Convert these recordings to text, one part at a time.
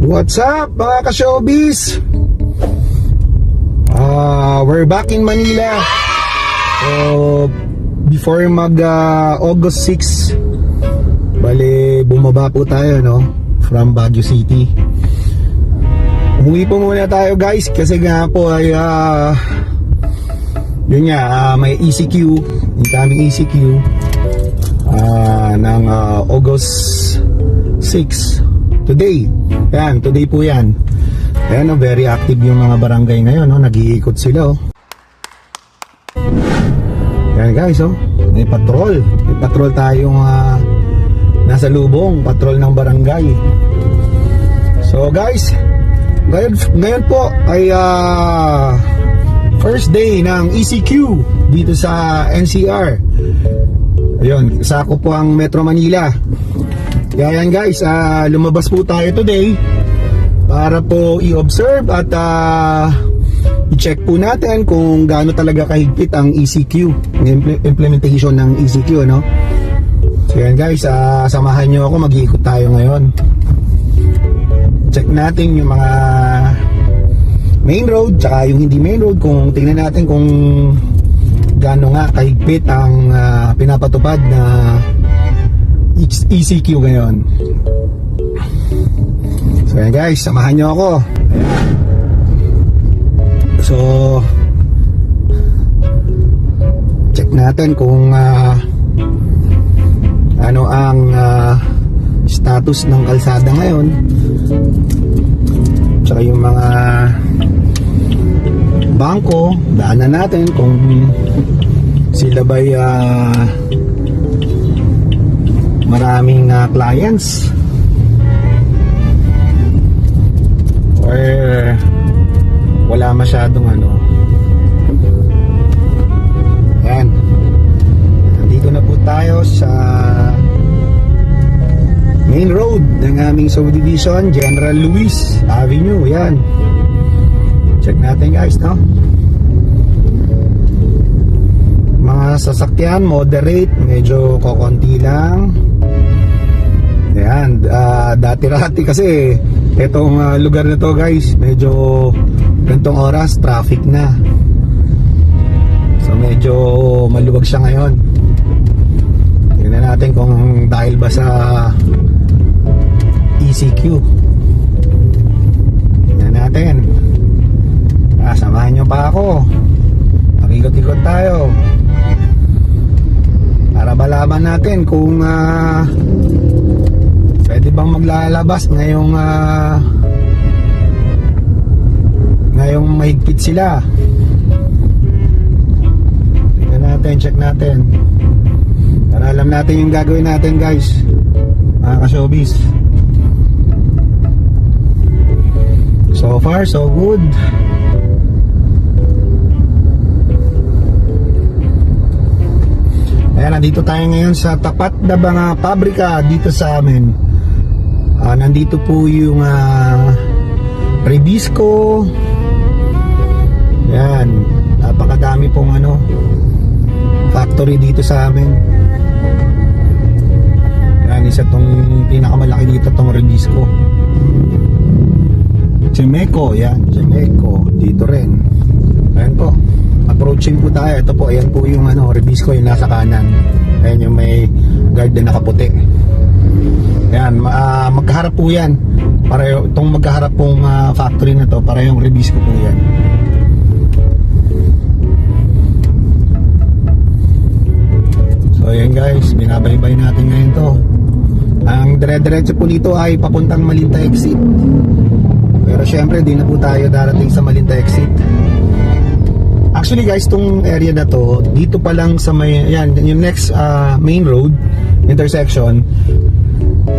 What's up mga ka-showbiz? We're back in Manila. So, before mag August 6, bale bumaba po tayo, no? From Baguio City. Umuwi po muna tayo guys kasi nga po ay yun nga, may ECQ, incoming ECQ ng August 6 today. Yan, today po yan. Ayan, very active yung mga barangay ngayon, no? Nag-iikot sila, oh. Yan guys, oh. May patrol. May patrol tayong nasa lubong, patrol ng barangay. So guys, ngayon po ay first day ng ECQ dito sa NCR. Ayun, sako po ang Metro Manila. Kaya yan guys, lumabas po tayo today para po i-observe at i-check po natin kung gaano talaga kahigpit ang ECQ, implementation ng ECQ, no? So yan guys, samahan nyo ako, mag-iikot tayo ngayon. Check natin yung mga main road tsaka yung hindi main road, kung tingnan natin kung gaano nga kahigpit ang pinapatupad na ECQ ngayon. So yan guys, samahan nyo ako. Ayan. So check natin kung ano ang status ng kalsada ngayon, tsaka yung mga bangko, daanan natin kung sila ba'y maraming clients or wala masyadong ano. Yan, nandito na po tayo sa main road ng aming subdivision, General Luis Avenue. Yan, check natin guys, no? Mga sasakyan moderate, medyo kokonti lang. Ayan, dati-rati kasi itong lugar na to guys, medyo gantong oras traffic na. So medyo maluwag siya ngayon. Tingnan natin kung dahil ba sa ECQ. Tingnan natin. Samahan nyo pa ako, mag-ikot-ikot tayo para malaman natin kung pwede bang maglalabas ngayong mahigpit sila. Tingnan natin, check natin para alam natin yung gagawin natin guys, mga ka-showbiz. So far so good. Ayan, nandito tayo ngayon sa tapat na mga pabrika dito sa amin. Nandito po yung Rebisco. Ayan, napakadami pong factory dito sa amin. Ayan, isa tong pinakamalaki dito, tong Rebisco. Chemeco, yan, Chemeco dito rin. Ayan po, approaching po tayo. Ito po, ayan po yung Rebisco, yung nasa kanan. Ayan yung may guard na nakaputi. Ayan, magkaharap po yan. Pareho, itong magkaharap pong factory na to, parehong Rebisco po yan. So ayan guys, binabaybay natin ngayon to. Ang dire-diretso po nito ay papuntang Malinta exit. Pero syempre, di na po tayo darating sa Malinta exit. Actually guys, tong area na to, dito pa lang sa may, yan, yung next main road intersection,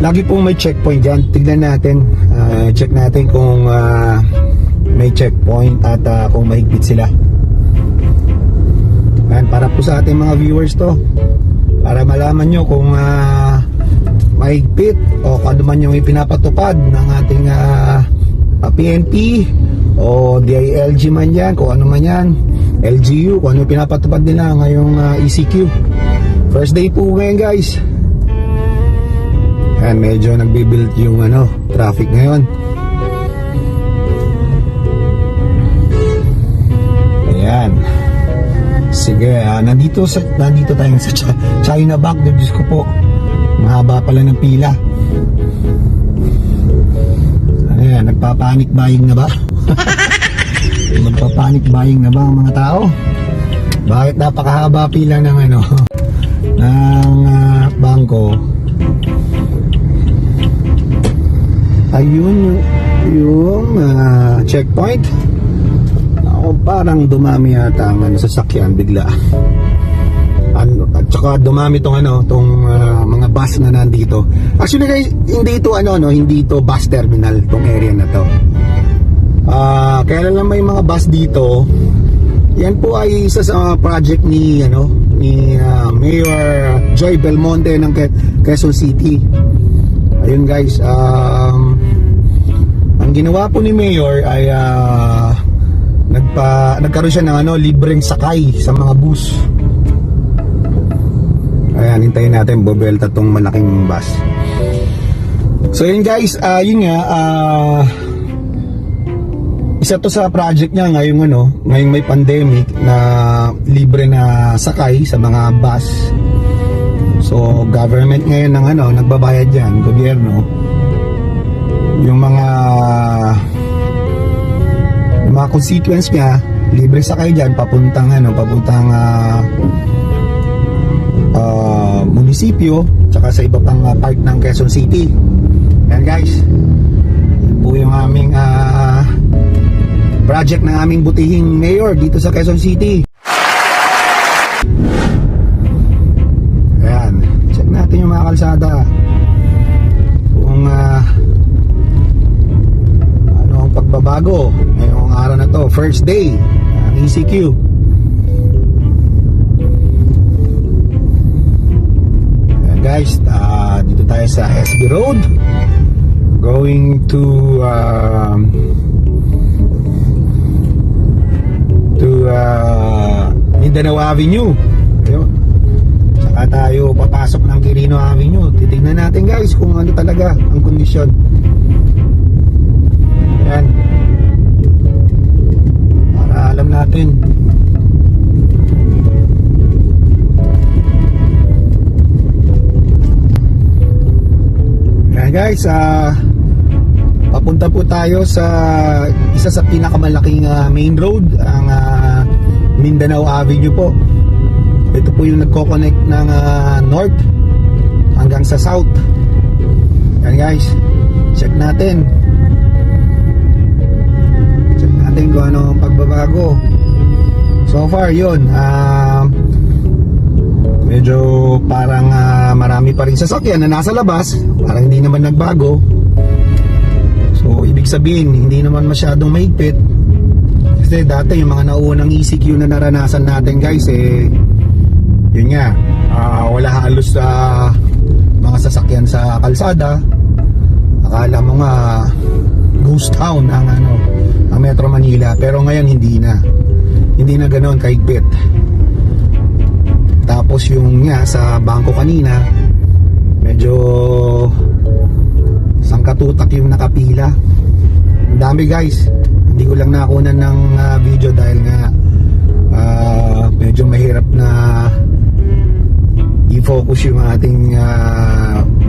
lagi pong may checkpoint dyan. Tignan natin, check natin kung may checkpoint at kung mahigpit sila. Yan, para po sa ating mga viewers to, para malaman nyo kung mahigpit o kung ano man yung ipinapatupad ng ating PNP o DILG man yan, kung ano man yan, LGU, kung ano pinapatupad nila ngayong ECQ. First day po ngayon guys. Ayan, medyo nagbibuild yung traffic ngayon. Sige, nandito tayo sa China Bank. Diyos ko po, mahaba pala ng pila. Ano yan, nagpapanik buying na ba? Nagpapanik buying na ba ang mga tao? Bakit napakahaba pila ng ng bangko? Ayun yung checkpoint. Ako parang dumami yata ang sasakyan bigla. At saka dumami tong mga bus na nandito. Actually guys, hindi ito bus terminal tong area na to. Kaya lang may mga bus dito. Yan po ay isa sa project ni Mayor Joy Belmonte ng Quezon City. Ayun guys, ang ginawa po ni Mayor ay nagkaroon siya ng libreng sakay sa mga bus. Ayan, hintayin natin bobelta tong malaking bus. So yun guys, yun nga, isa to sa project niya ngayong may pandemic na libre na sakay sa mga bus. So government ngayon nagbabayad diyan, gobyerno. Yung mga constituents niya, libre sakay diyan papuntang munisipyo tsaka sa iba pang part ng Quezon City. Yan guys, yun po yung aming project ng aming butihing mayor dito sa Quezon City. Ayan, check natin yung mga kalsada kung ano ang pagbabago ngayong araw na to, first day ng ECQ. Guys, dito tayo sa SB Road going to Mindanao Avenue. Ayun. Saka tayo papasok ng Quirino Avenue. Titingnan natin guys kung ano talaga ang kondisyon. Ayan, para alam natin. Guys, papunta po tayo sa isa sa pinakamalaking main road, ang Mindanao Avenue po. Ito po yung nagko-connect ng north hanggang sa south. Yan guys, check natin kung ano ang pagbabago. So far yun, medyo parang marami pa rin sasakyan na nasa labas, parang hindi naman nagbago. So ibig sabihin hindi naman masyadong mahigpit, kasi dati yung mga naunang ECQ na naranasan natin guys, yun nga, wala halos sa mga sasakyan sa kalsada. Akala mo nga ghost town ang Metro Manila, pero ngayon hindi na ganoon kahigpit. Tapos yung nga sa bangko kanina, medyo sangkatutak yung nakapila. Ang dami guys. Hindi ko lang nakunan ng video dahil nga medyo mahirap na i-focus yung ating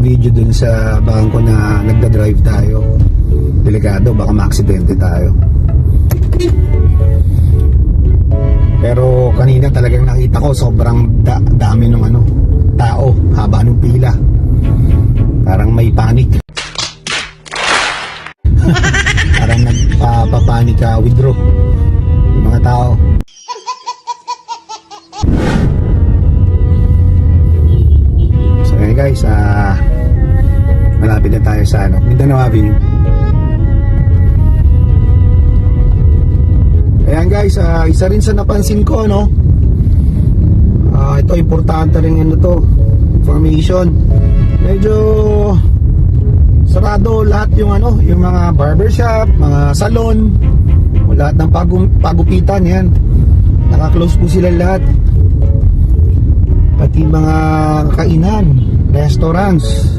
video dun sa bangko na nagda-drive tayo. Delikado, baka ma-aksidente tayo. Pero kanina talagang nakita ko sobrang dami ng tao, haba ng pila. Parang may panic. Parang nagpapapanik withdraw yung mga tao. So yun guys, malapit na tayo sa Mindanao Avenue. Ayan guys, isa rin sa napansin ko ito importante rin information. Medyo sarado lahat yung mga barbershop, mga salon, lahat ng pagupitan yan. Naka-close po sila lahat. Pati mga kainan, restaurants.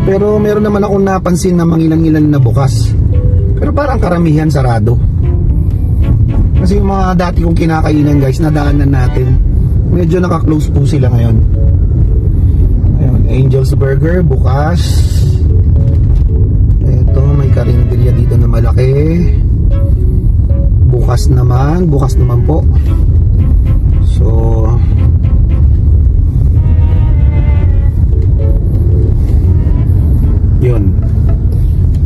Pero meron naman akong napansin na mangilang-ilan na bukas. Pero parang karamihan sarado. Kasi yung mga dati kong kinakainan guys, nadaanan natin. Medyo naka-close po sila ngayon. Ayun, Angel's Burger bukas. Ito, may karinderya dito na malaki. Bukas naman po. So yun,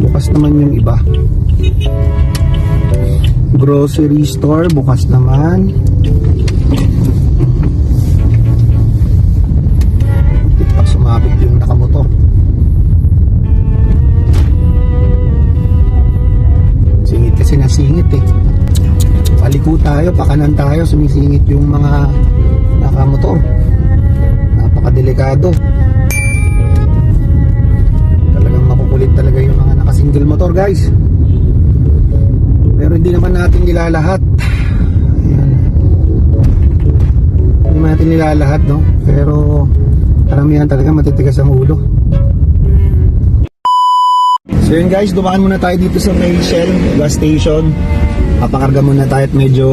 bukas naman yung iba. Grocery store bukas naman. Hindi sumabit yung nakamoto. Singit kasi nasingit eh. Paliko tayo, pakanan tayo, sumisingit yung mga nakamotor. Napakadelikado. Talagang makukulit talaga yung mga naka-single motor guys. Pero hindi naman natin nilalahat. Ayan. Hindi naman natin nilalahat, no? Pero karamihan talaga matitigas ang ulo. So yun guys, dumaan muna tayo dito sa may Shell gas station. Papakarga muna tayo at medyo...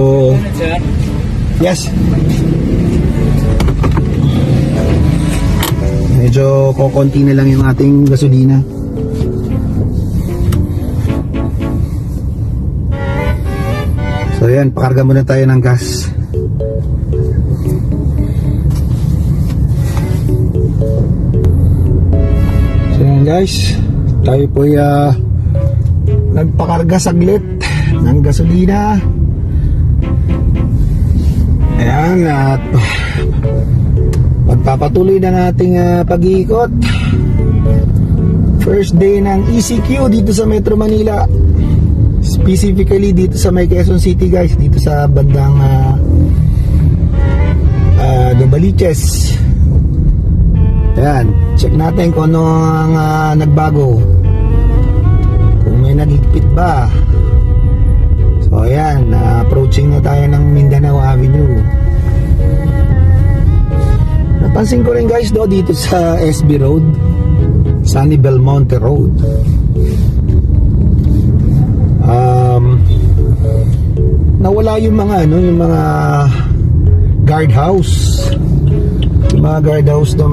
Yes. Medyo kokonti na lang yung ating gasolina. So yan, pakarga muna tayo ng gas. So yan guys, tayo po nagpakarga saglit ng gasolina. Ayan, at pagpapatuloy ng ating pag-iikot. First day ng ECQ dito sa Metro Manila, specifically dito sa may Quezon City guys, dito sa bandang Novaliches. Ayan, check natin kung ano ang nagbago, kung may nagigpit ba. So ayan, approaching na tayo ng Mindanao Avenue. Napansin ko rin guys dito sa SB Road, Sunny Belmonte Road, nawala yung mga yung mga guardhouse. Yung mga guardhouse to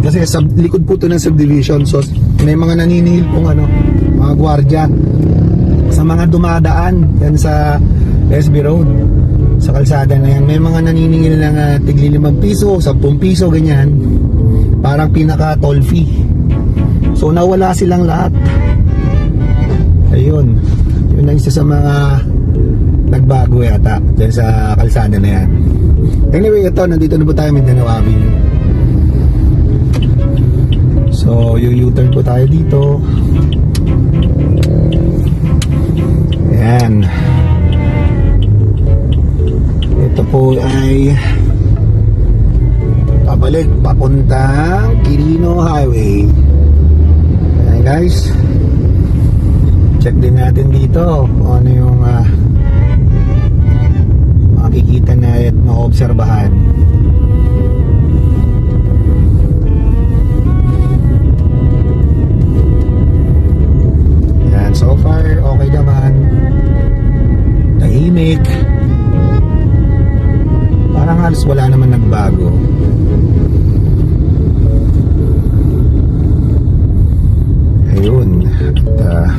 kasi sa likod po to ng subdivision, so may mga naniningil pong mga gwardiya sa mga dumadaan yan sa SB Road, sa kalsada na yan. May mga naniningil ng tigli 5 piso, 10 piso, ganyan, parang pinaka toll fee. So nawala silang lahat. Ayun, yun ang isa sa mga nagbago yata dyan sa kalsada na yan. Anyway, ito, nandito na po tayo Mindanao Avenue. So U-turn po tayo dito. Ayan, ito po ay pabalik papuntang Quirino Highway. Ayan guys, check din natin dito kung ano yung makikita na at maobserbahan. Ayan, so far okay naman, tahimik, parang halos wala naman nagbago. Ayun, at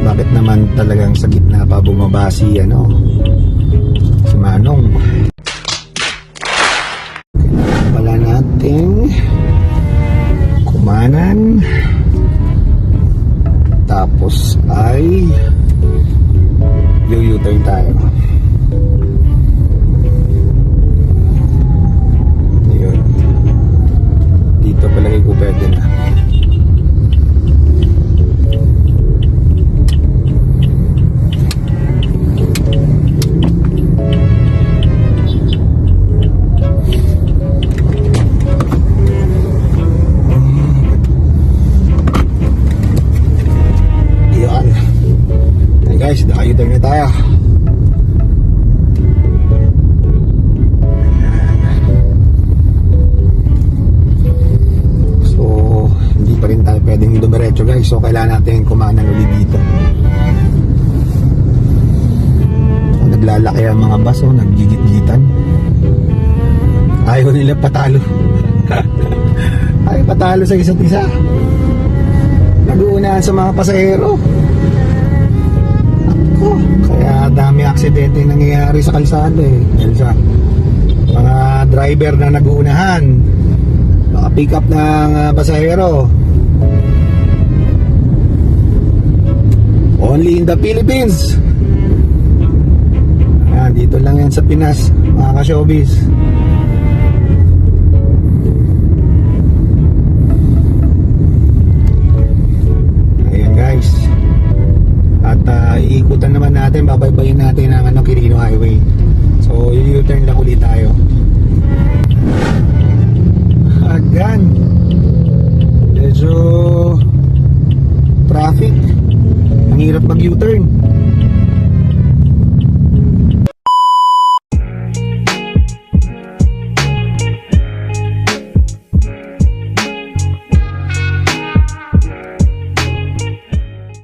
bakit naman talagang sa gitna pa bumaba si Manong? Wala nating kumanan, tapos ay U-turn tayo. Ayun, dito palagi ko pwede na. Guys, naka-U-turn na tayo. So hindi pa rin tayo pwedeng dumiretso guys, so kailangan natin kumanan ulit dito. naglalaki ang mga bus, oh, naggigit-gitan. Ayaw nila patalo. Ayaw patalo sa isa't isa. Nag-uunahan sa mga pasahero. Ako, kaya dami aksidente nangyayari sa kalsada eh, Elsa. Mga driver na nag-uunahan, pick up ng pasahero. Only in the Philippines. Ayan, dito lang yan sa Pinas, mga ka-showbiz. Ayan guys. At iikutan naman natin, babaybayin natin ang Quirino Highway. So u-turn lang ulit tayo. Agan, medyo traffic, ang hirap mag U-turn.